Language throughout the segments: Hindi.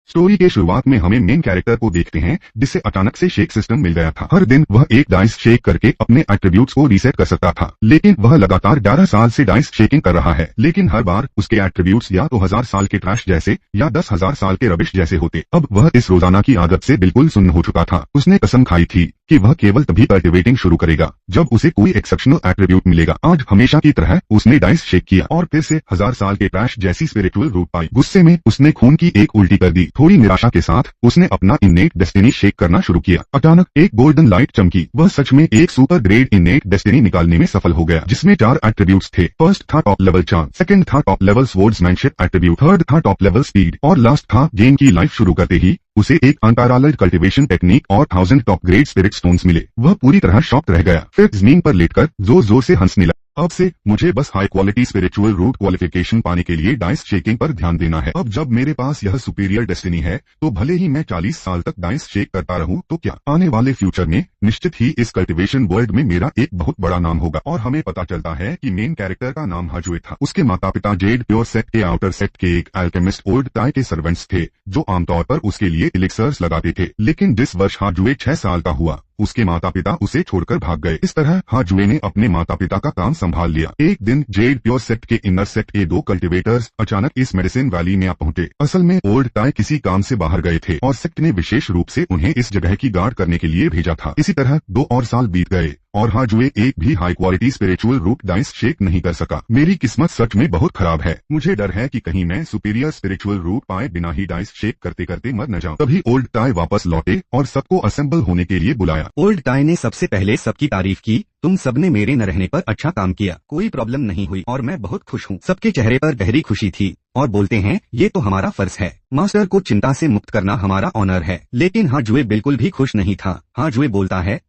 स्टोरी के शुरुआत में हमें मेन कैरेक्टर को देखते हैं जिसे अचानक से शेक सिस्टम मिल गया था। हर दिन वह एक डाइस शेक करके अपने एट्रीब्यूट्स को रीसेट कर सकता था, लेकिन वह लगातार 11 साल से डाइस शेकिंग कर रहा है, लेकिन हर बार उसके एट्रीब्यूट्स या तो 1000 साल के ट्रैश जैसे या 10,000 साल के रबिश जैसे होते। अब वह इस रोजाना की आदत से बिल्कुल सुन्न हो चुका था। उसने कसम खाई थी कि वह केवल तभी कल्टिवेटिंग शुरू करेगा जब उसे कोई एक्सेप्शनल एट्रीब्यूट मिलेगा। आज हमेशा की तरह उसने डाइस शेक किया और फिर से 1000 साल के ट्रैश जैसी स्पिरिचुअल रूट पाई। गुस्से में उसने खून की एक उल्टी कर दी। थोड़ी निराशा के साथ उसने अपना इन्नेट डेस्टिनी शेक करना शुरू किया। अचानक एक गोल्डन लाइट चमकी। वह सच में एक सुपर ग्रेड इन्नेट डेस्टिनी निकालने में सफल हो गया, जिसमें 4 एट्रीब्यूट्स थे। फर्स्ट था टॉप लेवल चांस, सेकंड था टॉप लेवल स्वर्ड्समैनशिप एट्रीब्यूट, थर्ड था टॉप लेवल स्पीड और लास्ट था जेन की लाइफ शुरू करते ही उसे एक अनपैरेलल्ड कल्टीवेशन टेक्निक और 1000 टॉप ग्रेड स्पिरिट स्टोन्स मिले। वह पूरी तरह शॉक्ड रह गया, फिर जमीन पर लेटकर जोर जोर से हंसने लगा। अब से मुझे बस high quality spiritual root qualification पाने के लिए डाइस शेकिंग पर ध्यान देना है। अब जब मेरे पास यह सुपीरियर डेस्टिनी है तो भले ही मैं 40 साल तक डाइस शेक करता रहूं तो क्या, आने वाले फ्यूचर में निश्चित ही इस कल्टीवेशन वर्ल्ड में मेरा एक बहुत बड़ा नाम होगा। और हमें पता चलता है कि मेन कैरेक्टर का नाम हाजुए था। उसके माता पिता जेड प्योर सेक्ट के आउटर सेक्ट के एक अल्केमिस्ट ओल्ड टाई के सर्वेंट्स थे जो आमतौर पर उसके लिए एलिक्सर्स लगाते थे, लेकिन जिस वर्ष हाजुए 6 साल का हुआ उसके माता पिता उसे छोड़कर भाग गए। इस तरह हाजुए ने अपने माता पिता का काम संभाल लिया। एक दिन जेड प्योर सेक्ट के इनर सेक्ट के 2 कल्टीवेटर्स अचानक इस मेडिसिन वैली में आ पहुंचे। असल में ओल्ड टाई किसी काम से बाहर गए थे और सेक्ट ने विशेष रूप से उन्हें इस जगह की गार्ड करने के लिए भेजा था। इसी तरह 2 और साल बीत गए और हाजुए एक भी high quality spiritual root dice shake नहीं कर सका। मेरी किस्मत सच में बहुत खराब है। मुझे डर है कि कहीं मैं सुपीरियर स्पिरिचुअल रूट पाए बिना ही डाइस शेक करते करते मर न जाऊं। तभी ओल्ड टाई वापस लौटे और सबको असेंबल होने के लिए बुलाया। ओल्ड टाई ने सबसे पहले सबकी तारीफ की। तुम सबने मेरे न रहने पर अच्छा काम किया, कोई प्रॉब्लम नहीं हुई और मैं बहुत खुश हूँ। सबके चेहरे पर गहरी खुशी थी और बोलते हैं ये तो हमारा फर्ज है, मास्टर को चिंता से मुक्त करना हमारा ऑनर है। लेकिन हाजुए बिल्कुल भी खुश नहीं था। हाजुए बोलता है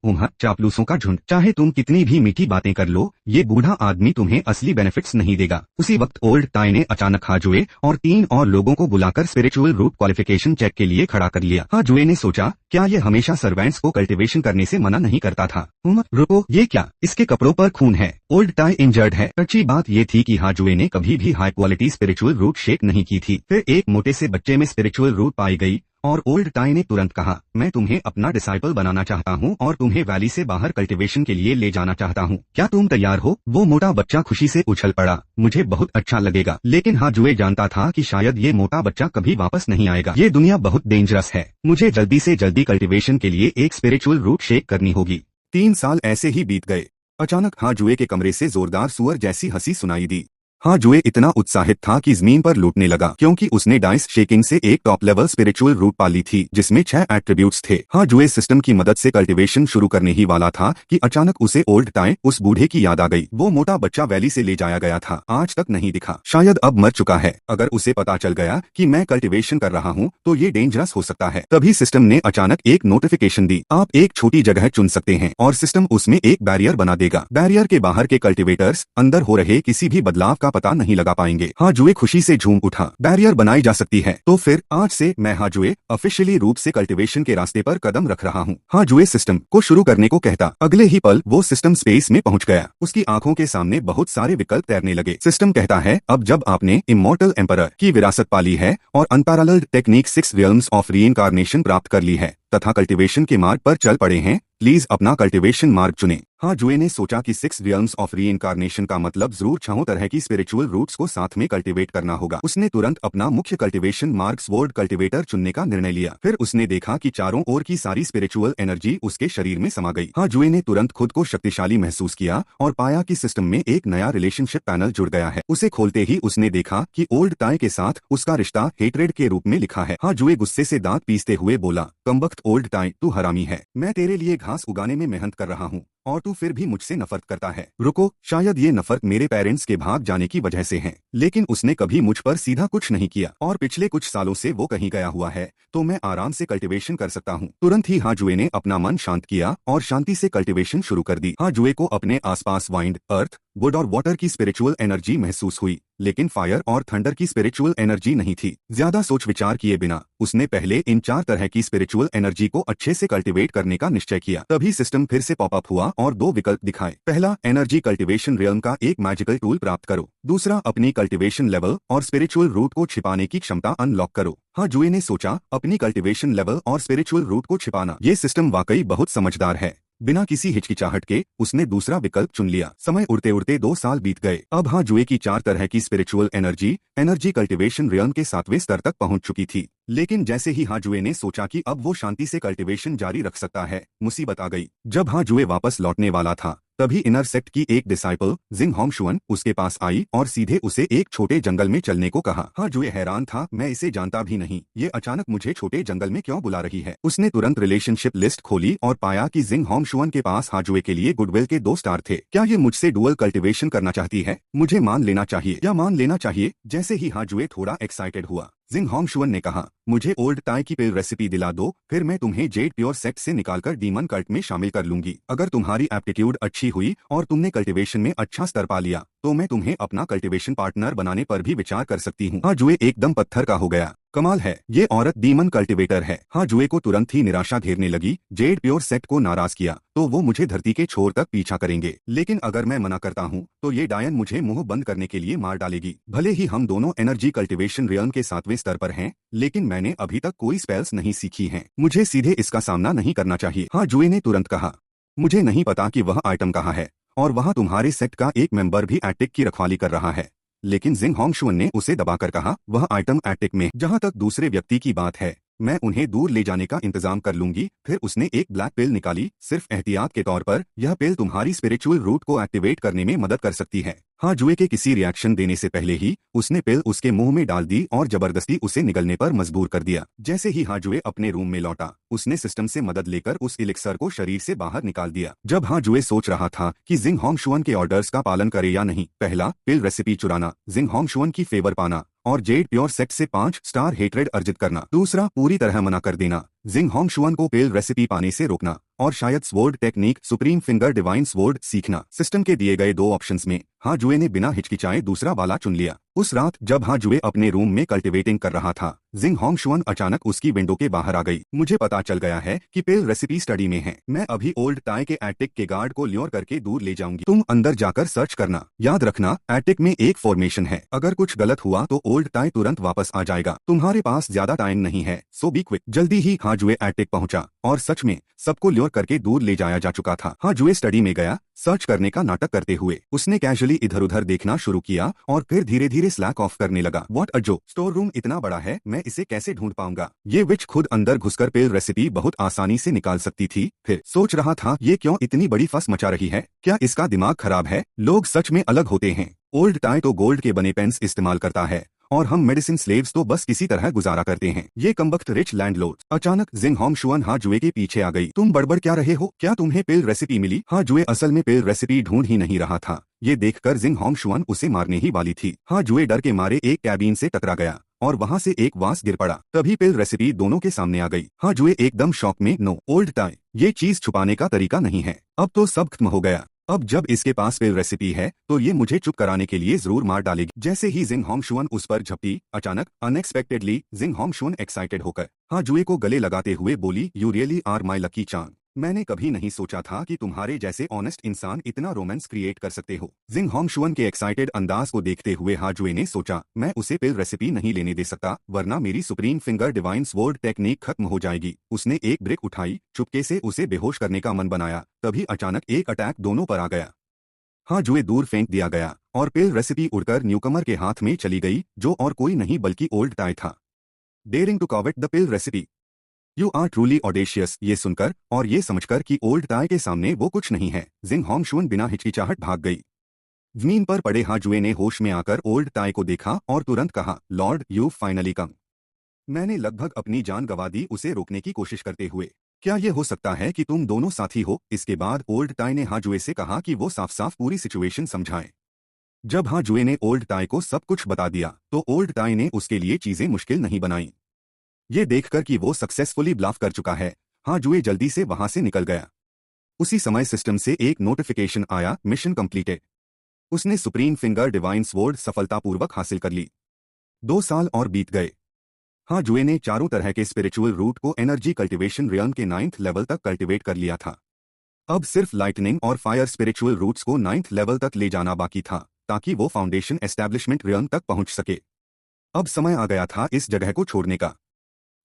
चापलूसों का झुंड, चाहे तुम कितनी भी मीठी बातें कर लो, ये बूढ़ा आदमी तुम्हें असली बेनिफिट्स नहीं देगा। उसी वक्त ओल्ड टाई ने अचानक हाजुए और 3 और लोगों को बुलाकर स्पिरिचुअल रूट क्वालिफिकेशन चेक के लिए खड़ा कर लिया। हाजुए ने सोचा क्या ये हमेशा सर्वेंट्स को कल्टीवेशन करने से मना नहीं करता था। रुको, ये क्या, इसके कपड़ों पर खून है। ओल्ड टाई इंजर्ड है। अच्छी बात ये थी कि हाजुए ने कभी भी high quality spiritual root shake नहीं की थी। फिर एक मोटे से बच्चे में स्पिरिचुअल रूट पाई गई और ओल्ड टाई ने तुरंत कहा मैं तुम्हें अपना डिसाइपल बनाना चाहता हूँ और तुम्हें वैली से बाहर कल्टीवेशन के लिए ले जाना चाहता हूँ। क्या तुम तैयार हो? वो मोटा बच्चा खुशी से उछल पड़ा। मुझे बहुत अच्छा लगेगा। लेकिन हाजुए जानता था कि शायद ये मोटा बच्चा कभी वापस नहीं आएगा। ये दुनिया बहुत डेंजरस है। मुझे जल्दी से जल्दी कल्टीवेशन के लिए एक स्पिरिचुअल रूट शेक करनी होगी। 3 साल ऐसे ही बीत गए। अचानक हाजुए के कमरे से जोरदार सुअर जैसी हंसी सुनाई दी। हाजुए इतना उत्साहित था कि जमीन पर लूटने लगा क्योंकि उसने डाइस शेकिंग से एक टॉप लेवल स्पिरिचुअल रूट पाली थी जिसमें 6 एट्रीब्यूट्स थे। हाजुए सिस्टम की मदद से कल्टीवेशन शुरू करने ही वाला था कि अचानक उसे ओल्ड टाई उस बूढ़े की याद आ गई। वो मोटा बच्चा वैली से ले जाया गया था, आज तक नहीं दिखा, शायद अब मर चुका है। अगर उसे पता चल गया कि मैं कल्टीवेशन कर रहा हूँ तो ये डेंजरस हो सकता है। तभी सिस्टम ने अचानक एक नोटिफिकेशन दी, आप एक छोटी जगह चुन सकते हैं और सिस्टम उसमें एक बैरियर बना देगा। बैरियर के बाहर के कल्टीवेटर्स अंदर हो रहे किसी भी बदलाव का पता नहीं लगा पाएंगे। हाजुए खुशी से झूम उठा। बैरियर बनाई जा सकती है तो फिर आज से मैं हाजुए ऑफिशियली रूप से कल्टीवेशन के रास्ते पर कदम रख रहा हूँ। हाजुए सिस्टम को शुरू करने को कहता। अगले ही पल वो सिस्टम स्पेस में पहुंच गया। उसकी आंखों के सामने बहुत सारे विकल्प तैरने लगे। सिस्टम कहता है अब जब आपने इमॉर्टल एम्परर की विरासत पाली है और अनपैरेलल्ड टेक्निक 6 रियल्म्स ऑफ रीइंकार्नेशन प्राप्त कर ली है तथा कल्टीवेशन के मार्ग पर चल पड़े हैं, प्लीज अपना कल्टीवेशन मार्ग चुनें। हाजुए ने सोचा कि 6 रियल्म्स ऑफ रीइंकार्नेशन का मतलब जरूर 6 तरह की स्पिरिचुअल रूट्स को साथ में कल्टीवेट करना होगा। उसने तुरंत अपना मुख्य कल्टीवेशन मार्ग स्वॉर्ड कल्टीवेटर चुनने का निर्णय लिया। फिर उसने देखा कि चारों ओर की सारी स्पिरिचुअल एनर्जी उसके शरीर में समा गई। हाजुए ने तुरंत खुद को शक्तिशाली महसूस किया और पाया कि सिस्टम में एक नया रिलेशनशिप पैनल जुड़ गया है। उसे खोलते ही उसने देखा कि ओल्ड टाई के साथ उसका रिश्ता हेट्रेड के रूप में लिखा है। हाजुए गुस्से से दांत पीसते हुए बोला, कमबख्त ओल्ड टाई, तू हरामी है। मैं तेरे लिए घास उगाने में मेहनत कर रहा हूँ और तू फिर भी मुझसे नफरत करता है। रुको, शायद ये नफरत मेरे पेरेंट्स के भाग जाने की वजह से है, लेकिन उसने कभी मुझ पर सीधा कुछ नहीं किया और पिछले कुछ सालों से वो कहीं गया हुआ है तो मैं आराम से कल्टीवेशन कर सकता हूँ। तुरंत ही हाजुए ने अपना मन शांत किया और शांति से कल्टीवेशन शुरू कर दी। हाजुए को अपने आसपास वाइंड, अर्थ, वुड और वाटर की स्पिरिचुअल एनर्जी महसूस हुई। लेकिन फायर और थंडर की स्पिरिचुअल एनर्जी नहीं थी। ज्यादा सोच विचार किए बिना उसने पहले इन 4 तरह की स्पिरिचुअल एनर्जी को अच्छे से कल्टीवेट करने का निश्चय किया। तभी सिस्टम फिर से पॉपअप हुआ और 2 विकल्प दिखाए। पहला, एनर्जी कल्टीवेशन रियल्म का एक मैजिकल टूल प्राप्त करो। दूसरा, अपनी कल्टीवेशन लेवल और स्पिरिचुअल रूट को छिपाने की क्षमता अनलॉक करो। हाँ जुए ने सोचा, अपनी कल्टीवेशन लेवल और स्पिरिचुअल रूट को छिपाना, ये सिस्टम वाकई बहुत समझदार है। बिना किसी हिचकिचाहट के उसने दूसरा विकल्प चुन लिया। समय उड़ते उड़ते 2 साल बीत गए। अब हाँ जुए की 4 तरह की स्पिरिचुअल एनर्जी कल्टीवेशन रियल्म के 7वें स्तर तक पहुंच चुकी थी। लेकिन जैसे ही हाँ जुए ने सोचा कि अब वो शांति से कल्टीवेशन जारी रख सकता है, मुसीबत आ गई। जब हाँ जुए वापस लौटने वाला था, तभी इनर सेक्ट की एक डिसाइपल जिंग होंगशुअन उसके पास आई और सीधे उसे एक छोटे जंगल में चलने को कहा। हाँ जुए हैरान था, मैं इसे जानता भी नहीं, ये अचानक मुझे छोटे जंगल में क्यों बुला रही है। उसने तुरंत रिलेशनशिप लिस्ट खोली और पाया कि जिंग होंगशुअन के पास हाँ जुए के लिए गुडविल के 2 स्टार थे। क्या ये मुझसे डुअल कल्टीवेशन करना चाहती है? मुझे मान लेना चाहिए या मान लेना चाहिए? जैसे ही हाँ जुए थोड़ा एक्साइटेड हुआ, जिंग होंगशुअन ने कहा, मुझे ओल्ड टाई की पिल रेसिपी दिला दो, फिर मैं तुम्हें जेड प्योर सेक्ट से निकालकर डीमन कल्ट में शामिल कर लूंगी। अगर तुम्हारी एप्टीट्यूड अच्छी हुई और तुमने कल्टीवेशन में अच्छा स्तर पा लिया, तो मैं तुम्हें अपना कल्टीवेशन पार्टनर बनाने पर भी विचार कर सकती हूँ। हाँ जुए एकदम पत्थर का हो गया। कमाल है, ये औरत डीमन कल्टीवेटर है। हाँ जुए को तुरंत ही निराशा घेरने लगी। जेड प्योर सेक्ट को नाराज किया तो वो मुझे धरती के छोर तक पीछा करेंगे, लेकिन अगर मैं मना करता हूँ तो ये डायन मुझे मुंह बंद करने के लिए मार डालेगी। भले ही हम दोनों एनर्जी कल्टीवेशन रियल्म के 7वें स्तर पर हैं, लेकिन मैंने अभी तक कोई स्पेल्स नहीं सीखी हैं। मुझे सीधे इसका सामना नहीं करना चाहिए। हाँ जुए ने तुरंत कहा, मुझे नहीं पता कि वह आइटम कहाँ है, और वहाँ तुम्हारे सेक्ट का एक मेंबर भी एटिक की रखवाली कर रहा है। लेकिन जिंग होंगशुअन ने उसे दबाकर कहा, वह आइटम एटिक में। जहाँ तक दूसरे व्यक्ति की बात है, मैं उन्हें दूर ले जाने का इंतजाम कर लूंगी। फिर उसने एक ब्लैक पिल निकाली, सिर्फ एहतियात के तौर पर। यह पिल तुम्हारी स्पिरिचुअल रूट को एक्टिवेट करने में मदद कर सकती है। हाँ जुए के किसी रिएक्शन देने से पहले ही उसने पिल उसके मुंह में डाल दी और जबरदस्ती उसे निगलने पर मजबूर कर दिया। जैसे ही हाँ जुए अपने रूम में लौटा, उसने सिस्टम से मदद लेकर उस इलिक्सर को शरीर से बाहर निकाल दिया। जब हाँ जुए सोच रहा था कि जिंग होंगशुअन के ऑर्डर्स का पालन करे या नहीं, पहला, पिल रेसिपी चुराना, जिंग होंगशुअन की फेवर पाना और जेड प्योर सेक्ट से 5 स्टार हेट्रेड अर्जित करना। दूसरा, पूरी तरह मना कर देना, जिंग होंगशुअन को पेल रेसिपी पाने से रोकना, और शायद sword technique supreme finger divine sword सीखना। सिस्टम के दिए गए 2 ऑप्शंस में हाँ जुए ने बिना हिचकिचाए दूसरा वाला चुन लिया। उस रात जब हाँ जुए अपने रूम में कल्टीवेटिंग कर रहा था, जिंग होंगशुअन अचानक उसकी विंडो के बाहर आ गई। मुझे पता चल गया है कि पेल रेसिपी स्टडी में है। मैं अभी ओल्ड टाई के एटिक के गार्ड को ल्योर करके दूर ले जाऊंगी। तुम अंदर जाकर सर्च करना। याद रखना, एटिक में एक फॉर्मेशन है। अगर कुछ गलत हुआ तो ओल्ड टाई तुरंत वापस आ जाएगा। तुम्हारे पास ज्यादा टाइम नहीं है, सो बी क्विक। जल्दी ही हाँ जुए एटिक पहुंचा और सच में सबको ल्योर करके दूर ले जाया जा चुका था। हाँ जुए स्टडी में गया, सर्च करने का नाटक करते हुए उसने कैजुअली इधर उधर देखना शुरू किया और फिर धीरे धीरे स्लैक ऑफ करने लगा। What a joke, store room इतना बड़ा है, मैं इसे कैसे ढूंढ पाऊंगा? ये विच खुद अंदर घुसकर पेल रेसिपी बहुत आसानी से निकाल सकती थी। फिर सोच रहा था, ये क्यों इतनी बड़ी फस मचा रही है? क्या इसका दिमाग खराब है? लोग सच में अलग होते हैं। ओल्ड टाई तो गोल्ड के बने पेन्स इस्तेमाल करता है और हम मेडिसिन स्लेव्स तो बस किसी तरह गुजारा करते हैं। ये कमबख्त रिच लैंडलॉर्ड। अचानक जिंग होंगशुअन हाँ जुए के पीछे आ गई। तुम बड़बड़ क्या रहे हो? क्या तुम्हें पेल रेसिपी मिली? हाँ जुए असल में पेल रेसिपी ढूंढ ही नहीं रहा था। ये देखकर जिंग होंगशुअन उसे मारने ही वाली थी। हाँ जुए डर के मारे एक कैबिन से टकरा गया और वहाँ से एक वास गिर पड़ा। तभी पेल रेसिपी दोनों के सामने आ गई। हाँ जुए एकदम शॉक में, नो ओल्ड टाई, ये चीज छुपाने का तरीका नहीं है। अब तो सब खत्म हो गया। अब जब इसके पास पेल रेसिपी है तो ये मुझे चुप कराने के लिए जरूर मार डालेगी। जैसे ही जिंग होंगशुअन उस पर झपटी, अचानक अनएक्सपेक्टेडली जिंग होंगशुअन एक्साइटेड होकर हाँ जुए को गले लगाते हुए बोली, you really are my lucky charm. मैंने कभी नहीं सोचा था कि तुम्हारे जैसे ऑनेस्ट इंसान इतना रोमांस क्रिएट कर सकते हो। जिंग होंगशुअन के एक्साइटेड अंदाज को देखते हुए हाँ जुए ने सोचा, मैं उसे पेल रेसिपी नहीं लेने दे सकता, वरना मेरी supreme finger divine sword technique खत्म हो जाएगी। उसने एक ब्रिक उठाई, चुपके से उसे बेहोश करने का मन बनाया। तभी अचानक एक अटैक दोनों पर आ गया। हाँ जुए दूर फेंक दिया गया और पेल रेसिपी उड़कर न्यूकमर के हाथ में चली गई, जो और कोई नहीं बल्कि ओल्ड टाई था। Daring to covet the pale recipe, you are truly audacious. ये सुनकर और ये समझकर कि ओल्ड टाई के सामने वो कुछ नहीं है, जिंग होंगशुअन बिना हिचकिचाहट भाग गई। जमीन पर पड़े हाँ जुए ने होश में आकर ओल्ड टाई को देखा और तुरंत कहा, लॉर्ड यू फाइनली कम। मैंने लगभग अपनी जान गंवा दी उसे रोकने की कोशिश करते हुए। क्या ये हो सकता है कि तुम दोनों साथी हो? इसके बाद ओल्ड टाई ने हाँ जुए से कहा कि वो साफ साफ पूरी सिचुएशन समझाए। जब हाँ जुए ने ओल्ड टाई को सब कुछ बता दिया तो ओल्ड टाई ने उसके लिए चीजें मुश्किल नहीं बनाई। ये देखकर कि वो सक्सेसफुली ब्लफ कर चुका है, हाँ जुए जल्दी से वहां से निकल गया। उसी समय सिस्टम से एक नोटिफिकेशन आया, मिशन कंप्लीटेड। उसने सुप्रीम फिंगर डिवाइन स्वॉर्ड सफलतापूर्वक हासिल कर ली। 2 साल और बीत गए। हाँ जुए ने चारों तरह के स्पिरिचुअल रूट को एनर्जी कल्टीवेशन रियल्म के 9th लेवल तक कल्टीवेट कर लिया था। अब सिर्फ लाइटनिंग और फायर स्पिरिचुअल रूट्स को 9th लेवल तक ले जाना बाकी था, ताकि वो फाउंडेशन एस्टैब्लिशमेंट रियल्म तक पहुंच सके। अब समय आ गया था इस जगह को छोड़ने का।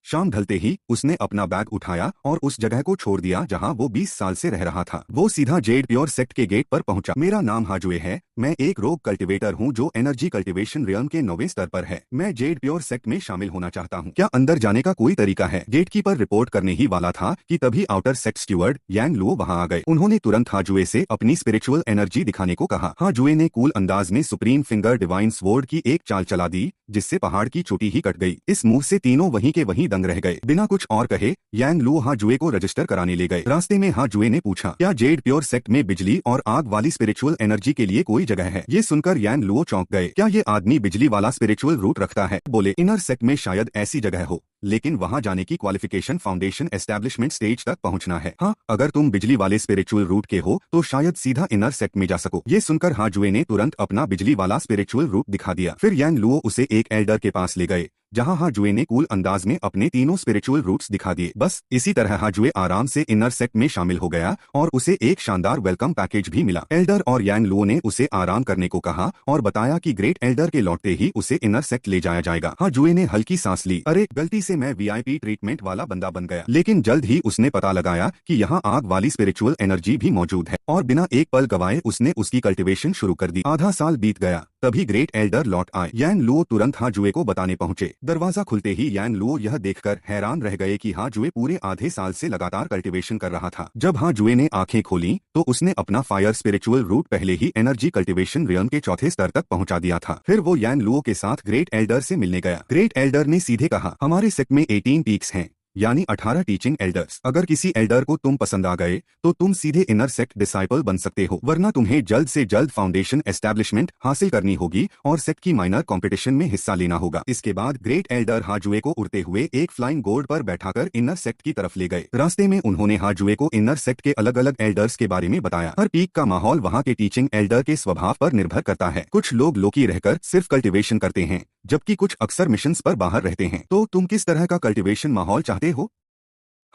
शाम ढलते ही उसने अपना बैग उठाया और उस जगह को छोड़ दिया जहां वो 20 साल से रह रहा था। वो सीधा जेड प्योर सेक्ट के गेट पर पहुंचा। मेरा नाम हाजुए है, मैं एक रोग कल्टीवेटर हूं जो एनर्जी कल्टीवेशन रियल्म के 9वें स्तर पर है। मैं जेड प्योर सेक्ट में शामिल होना चाहता हूं। क्या अंदर जाने का कोई तरीका है? गेटकीपर रिपोर्ट करने ही वाला था कि तभी आउटर सेक्ट स्टीवर्ड यांग लुओ वहां आ गए। उन्होंने तुरंत हाजुए से अपनी स्पिरिचुअल एनर्जी दिखाने को कहा। हाजुए ने कूल अंदाज में सुप्रीम फिंगर डिवाइन स्वॉर्ड की एक चाल चला दी, जिससे पहाड़ की चोटी ही कट गई। इस मूव से तीनों वहीं के वहीं दंग रह गए। बिना कुछ और कहे यांग लुओ हाजुए को रजिस्टर कराने ले गए। रास्ते में हाजुए ने पूछा, क्या जेड प्योर सेक्ट में बिजली और आग वाली स्पिरिचुअल एनर्जी के लिए कोई जगह है? ये सुनकर यांग लुओ चौंक गए। क्या ये आदमी बिजली वाला स्पिरिचुअल रूट रखता है? बोले, इनर सेक्ट में शायद ऐसी जगह हो, लेकिन वहां जाने की क्वालिफिकेशन फाउंडेशन एस्टैब्लिशमेंट स्टेज तक पहुंचना है। हाँ, अगर तुम बिजली वाले स्पिरिचुअल रूट के हो तो शायद सीधा इनर सेक्ट में जा सको। ये सुनकर हाजुए ने तुरंत अपना बिजली वाला स्पिरिचुअल रूट दिखा दिया। फिर यांग लुओ उसे एक एल्डर के पास ले गए, जहां हाजुए ने कूल अंदाज में अपने तीनों स्पिरिचुअल रूट्स दिखा दिए। बस इसी तरह हाजुए आराम से इनर सेक्ट में शामिल हो गया और उसे एक शानदार वेलकम पैकेज भी मिला। एल्डर और यांग लुओ ने उसे आराम करने को कहा और बताया कि ग्रेट एल्डर के लौटते ही उसे इनर सेक्ट ले जाया जाएगा। हाजुए ने हल्की सांस ली। अरे, गलती से मैं वीआईपी ट्रीटमेंट वाला बंदा बन गया। लेकिन जल्द ही उसने पता लगाया कि यहाँ आग वाली स्पिरिचुअल एनर्जी भी मौजूद है और बिना एक पल गवाए उसने उसकी कल्टीवेशन शुरू कर दी। आधा साल बीत गया, तभी ग्रेट एल्डर लौट आए। यांग लुओ तुरंत हाजुए को बताने पहुंचे। दरवाजा खुलते ही यांग लुओ यह देखकर हैरान रह गए कि हाजुए पूरे आधे साल से लगातार कल्टीवेशन कर रहा था। जब हाजुए ने आंखें खोली तो उसने अपना फायर स्पिरिचुअल रूट पहले ही एनर्जी कल्टीवेशन रियल्म के 4थे स्तर तक पहुंचा दिया था। फिर वो यांग लुओ के साथ ग्रेट एल्डर से मिलने गया। ग्रेट एल्डर ने सीधे कहा, हमारे सेक्ट में 18 पीक्स हैं, यानी 18 टीचिंग एल्डर्स। अगर किसी एल्डर को तुम पसंद आ गए तो तुम सीधे इनर सेक्ट डिसाइपल बन सकते हो, वरना तुम्हें जल्द से जल्द फाउंडेशन एस्टैब्लिशमेंट हासिल करनी होगी और सेक्ट की माइनर कंपटीशन में हिस्सा लेना होगा। इसके बाद ग्रेट एल्डर हाजुए को उड़ते हुए एक फ्लाइंग गोर्ड पर बैठाकर इनर सेक्ट की तरफ ले गए। रास्ते में उन्होंने हाजुए को इनर सेक्ट के अलग अलग एल्डर्स के बारे में बताया। हर पीक का माहौल वहाँ के टीचिंग एल्डर के स्वभाव पर निर्भर करता है। कुछ लोग लोकी रहकर सिर्फ कल्टीवेशन करते हैं, जबकि कुछ अक्सर मिशंस पर बाहर रहते हैं। तो तुम किस तरह का कल्टीवेशन माहौल चाहते हो?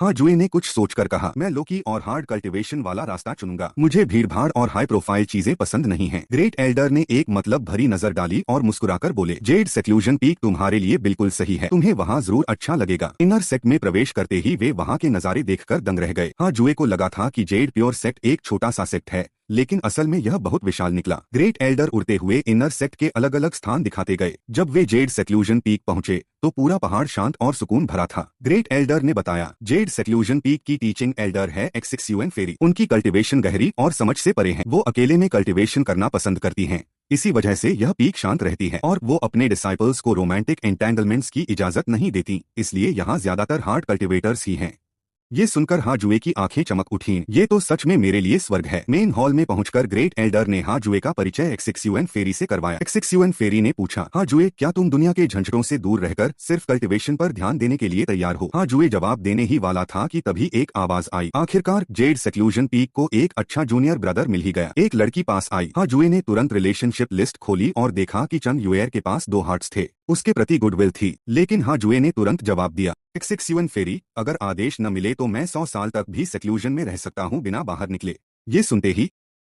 हाजुए ने कुछ सोचकर कहा, मैं लोकी और हार्ड कल्टीवेशन वाला रास्ता चुनूंगा। मुझे भीड़भाड़ और हाई प्रोफाइल चीजें पसंद नहीं हैं। ग्रेट एल्डर ने एक मतलब भरी नजर डाली और मुस्कुराकर बोले, जेड सेक्लूजन पीक तुम्हारे लिए बिल्कुल सही है, तुम्हें वहाँ जरूर अच्छा लगेगा। इनर सेक्ट में प्रवेश करते ही वे वहाँ के नजारे देखकर दंग रह गए। हाजुए को लगा था कि जेड प्योर सेक्ट एक छोटा सा सेक्ट है, लेकिन असल में यह बहुत विशाल निकला। ग्रेट एल्डर उड़ते हुए इनर सेक्ट के अलग अलग स्थान दिखाते गए। जब वे जेड सेक्लूजन पीक पहुंचे तो पूरा पहाड़ शांत और सुकून भरा था। ग्रेट एल्डर ने बताया, जेड सेक्लूजन पीक की टीचिंग एल्डर है एक्सिक्यूएन फेरी। उनकी कल्टीवेशन गहरी और समझ से परे है। वो अकेले में कल्टीवेशन करना पसंद करती हैं। इसी वजह से यह पीक शांत रहती है और वो अपने डिसाइपल्स को रोमांटिक एंटेंगलमेंट्स की इजाजत नहीं देती, इसलिए यहाँ ज्यादातर हार्ड कल्टीवेटर्स ही हैं। ये सुनकर हाजुए की आंखें चमक उठीं। ये तो सच में मेरे लिए स्वर्ग है। मेन हॉल में पहुंचकर ग्रेट एल्डर ने हाजुए का परिचय एक्सिक्यूएन फेरी से करवाया। एक्सिक्यूएन फेरी ने पूछा, हाजुए, क्या तुम दुनिया के झंझटों से दूर रहकर सिर्फ कल्टीवेशन पर ध्यान देने के लिए तैयार हो? हाजुए जवाब देने ही वाला था कि तभी एक आवाज आई। आखिरकार जेड सेक्लूजन पीक को एक अच्छा जूनियर ब्रदर मिल ही गया। एक लड़की पास आई। हाजुए ने तुरंत रिलेशनशिप लिस्ट खोली और देखा कि चंग युएर के पास 2 हार्ट्स थे। उसके प्रति गुडविल थी, लेकिन हाजुए ने तुरंत जवाब दिया, एक्सिक्यूएन फेरी, अगर आदेश न मिले तो मैं 100 साल तक भी सेक्लूजन में रह सकता हूँ बिना बाहर निकले। ये सुनते ही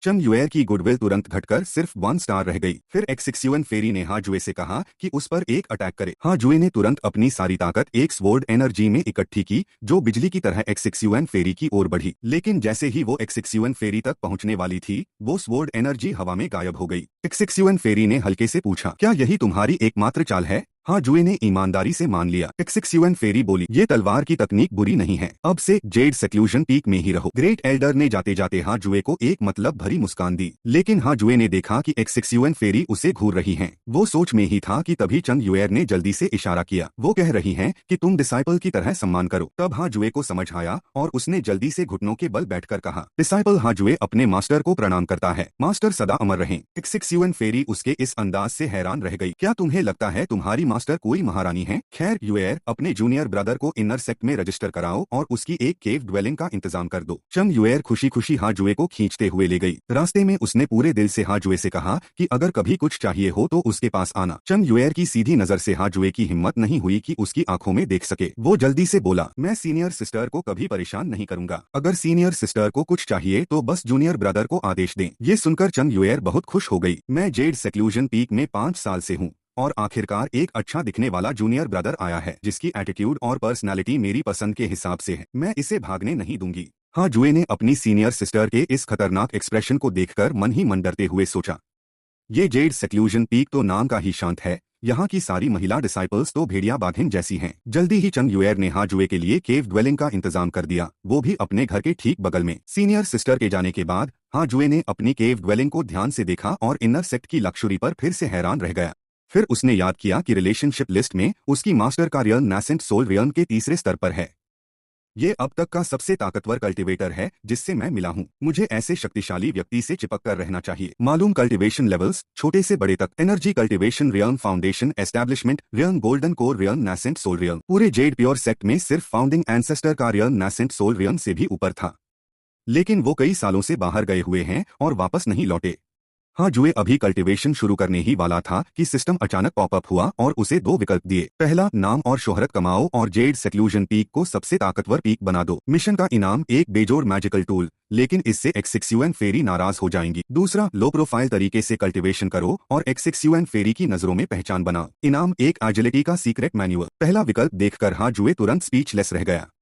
चंग युएर की गुडविल तुरंत घटकर सिर्फ 1 स्टार रह गई। फिर एक्सिक्यूएन फेरी ने हाजुए से कहा कि उस पर एक अटैक करे। हाजुए ने तुरंत अपनी सारी ताकत एक स्वॉर्ड एनर्जी में इकट्ठी की, जो बिजली की तरह एक्सिक्यूएन फेरी की ओर बढ़ी। लेकिन जैसे ही वो एक्सिक्यूएन फेरी तक पहुंचने वाली थी, वो स्वॉर्ड एनर्जी हवा में गायब हो गई। एक्सिक्यूएन फेरी ने हल्के से पूछा, क्या यही तुम्हारी एकमात्र चाल है? हाजुए ने ईमानदारी से मान लिया। एक्सिक्यूएन फेरी बोली, ये तलवार की तकनीक बुरी नहीं है, अब से जेड सेक्लूजन पीक में ही रहो। ग्रेट एल्डर ने जाते जाते हाजुए को एक मतलब भरी मुस्कान दी, लेकिन हाजुए ने देखा कि एक्सिक्यूएन फेरी उसे घूर रही हैं। वो सोच में ही था कि तभी चंग युएर ने जल्दी से इशारा किया। वो कह रही हैं कि तुम डिसाइपल की तरह सम्मान करो। तब हाजुए को समझ आया और उसने जल्दी से घुटनों के बल बैठकर कहा, डिसाइपल हाजुए अपने मास्टर को प्रणाम करता है, मास्टर सदा अमर रहें। एक्सिक्यूएन फेरी उसके इस अंदाज से हैरान रह गई। क्या तुम्हें लगता है तुम्हारी मास्टर कोई महारानी है। खैर यूएर, अपने जूनियर ब्रदर को इनर सेक्ट में रजिस्टर कराओ और उसकी एक केव ड्वेलिंग का इंतजाम कर दो। चंग यूएर खुशी खुशी हाजुए को खींचते हुए ले गई। रास्ते में उसने पूरे दिल से हाजुए से कहा कि अगर कभी कुछ चाहिए हो तो उसके पास आना। चंग यूएर की सीधी नजर से हाजुए की हिम्मत नहीं हुई कि उसकी आंखों में देख सके। वो जल्दी से बोला, मैं सीनियर सिस्टर को कभी परेशान नहीं करूंगा। अगर सीनियर सिस्टर को कुछ चाहिए तो बस जूनियर ब्रदर को आदेश दें। ये सुनकर चंग यूएर बहुत खुश हो गई। मैं जेड सेक्लूजन पीक में 5 साल से हूँ और आखिरकार एक अच्छा दिखने वाला जूनियर ब्रदर आया है जिसकी एटीट्यूड और पर्सनालिटी मेरी पसंद के हिसाब से है। मैं इसे भागने नहीं दूंगी। हाजुए ने अपनी सीनियर सिस्टर के इस खतरनाक एक्सप्रेशन को देखकर मन ही मन डरते हुए सोचा, ये जेड सेक्लूजन पीक तो नाम का ही शांत है, यहाँ की सारी महिला डिसाइपल्स तो भेड़िया बाघिन जैसी हैं। जल्दी ही चंग यूएर ने हाजुए के लिए केव ड्वेलिंग का इंतजाम कर दिया, वो भी अपने घर के ठीक बगल में। सीनियर सिस्टर के जाने के बाद हाजुए ने अपनी केव ड्वेलिंग को ध्यान से देखा और इनर सेक्ट की लक्ष्यूरी पर फिर से हैरान रह गया। फिर उसने याद किया कि रिलेशनशिप लिस्ट में उसकी मास्टर का रियल नैसेंट सोल रियन के तीसरे स्तर पर है। ये अब तक का सबसे ताकतवर कल्टीवेटर है जिससे मैं मिला हूँ। मुझे ऐसे शक्तिशाली व्यक्ति से चिपक कर रहना चाहिए। मालूम कल्टीवेशन लेवल्स छोटे से बड़े तक। Energy cultivation realm foundation establishment realm golden core realm nascent soul realm. पूरे जेड प्योर सेक्ट में सिर्फ फाउंडिंग एंसेस्टर का रियन नैसेंट सोल रियन से भी ऊपर था, लेकिन वो कई सालों से बाहर गए हुए हैं और वापस नहीं लौटे। हाजुए अभी कल्टीवेशन शुरू करने ही वाला था कि सिस्टम अचानक पॉपअप हुआ और उसे 2 विकल्प दिए। पहला, नाम और शोहरत कमाओ और जेड सेक्लूजन पीक को सबसे ताकतवर पीक बना दो। मिशन का इनाम एक बेजोड़ मैजिकल टूल, लेकिन इससे एक्सिक्यूएन फेरी नाराज हो जाएंगी। दूसरा, लो प्रोफाइल तरीके से कल्टीवेशन करो और एक्सिक्यूएन फेरी की नजरों में पहचान बनाओ। इनाम एक एजिलिटी का सीक्रेट मैन्युअल। पहला विकल्प देखकर हाजुए तुरंत स्पीचलेस रह गया।